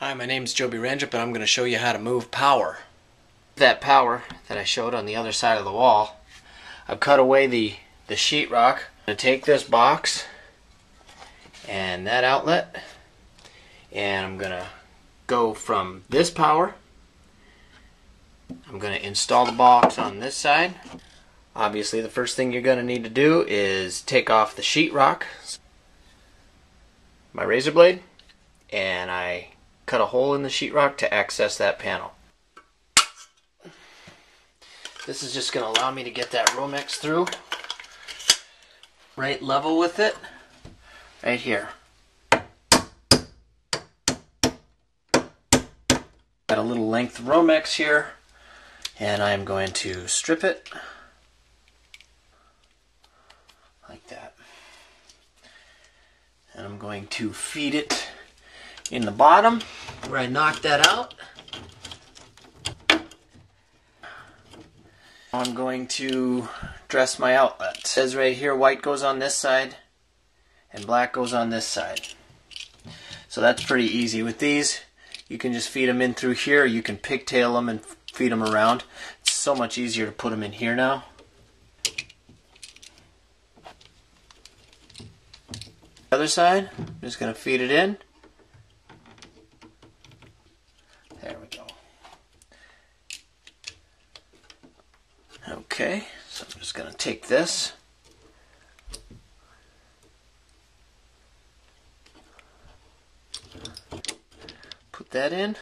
Hi, my name is Joby Rattrap and I'm going to show you how to move power. That power that I showed on the other side of the wall, I've cut away the sheetrock. I'm going to take this box and that outlet, and I'm going to go from this power. I'm going to install the box on this side. Obviously the first thing you're going to need to do is take off the sheetrock, my razor blade, and I cut a hole in the sheetrock to access that panel. This is just going to allow me to get that Romex through right level with it right here. Got a little length of Romex here, and I'm going to strip it like that, and I'm going to feed it in the bottom where I knocked that out. I'm going to dress my outlet. It says right here white goes on this side and black goes on this side. So that's pretty easy. With these you can just feed them in through here. You can pigtail them and feed them around. It's so much easier to put them in here now. The other side, I'm just going to feed it in. There we go. Okay, so I'm just going to take this, put that in,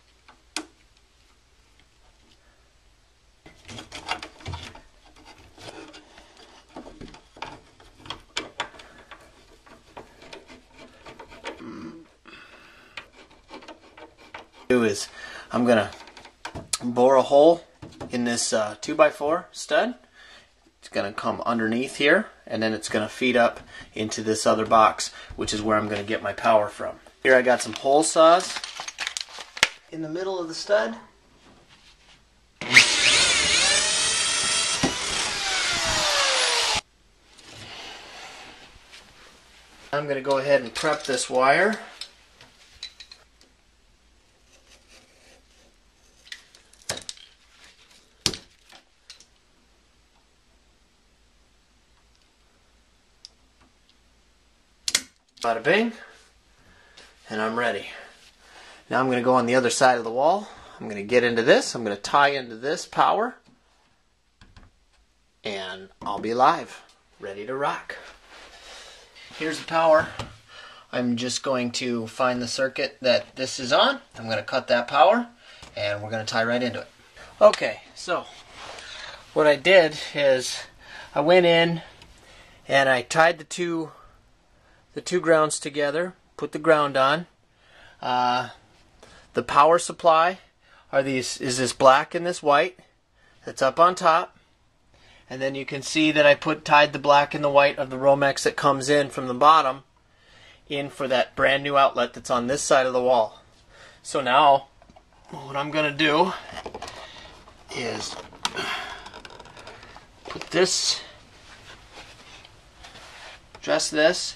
I'm going to bore a hole in this 2x4 stud. It's going to come underneath here, and then it's going to feed up into this other box, which is where I'm going to get my power from. Here I got some hole saws in the middle of the stud. I'm going to go ahead and prep this wire. Bada bing, and I'm ready. Now I'm going to go on the other side of the wall. I'm going to get into this. I'm going to tie into this power, and I'll be live, ready to rock. Here's the power. I'm just going to find the circuit that this is on. I'm going to cut that power, and we're going to tie right into it. Okay, so what I did is I went in and I tied the two grounds together, put the ground on. The power supply is this black and this white that's up on top, and then you can see that I tied the black and the white of the Romex that comes in from the bottom in for that brand new outlet that's on this side of the wall. So now what I'm going to do is dress this,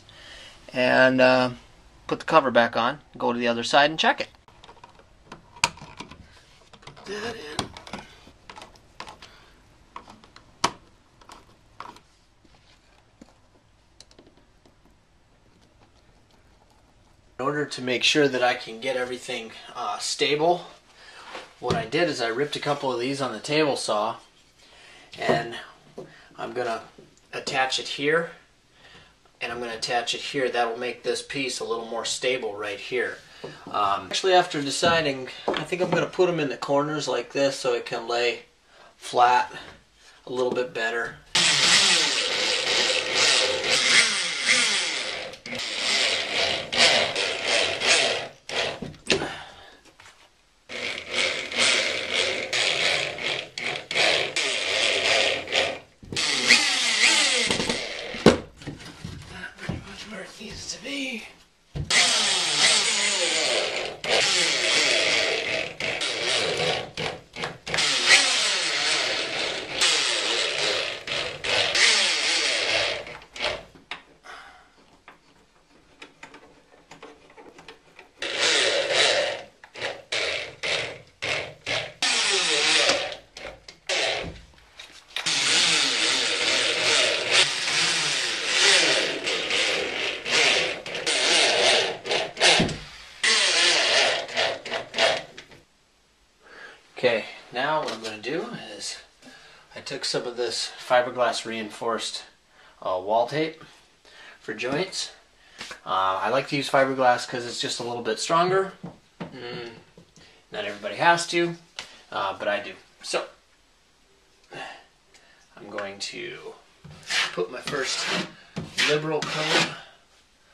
and put the cover back on, go to the other side and check it. Put that in. In order to make sure that I can get everything stable, what I did is I ripped a couple of these on the table saw, and I'm going to attach it here. And I'm going to attach it here. That'll make this piece a little more stable right here. Actually, after deciding, I think I'm going to put them in the corners like this so it can lay flat a little bit better. Where it needs to be. Okay, now what I'm going to do is I took some of this fiberglass reinforced wall tape for joints. I like to use fiberglass because it's just a little bit stronger. Not everybody has to, but I do. So I'm going to put my first liberal coat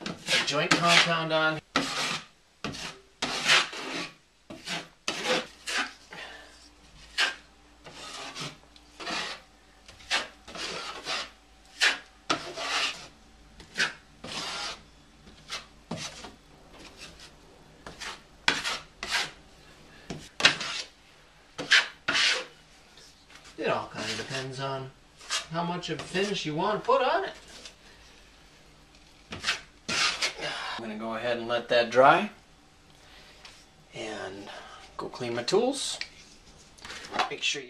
of joint compound on. It all kind of depends on how much of a finish you want to put on it. I'm going to go ahead and let that dry and go clean my tools. Make sure you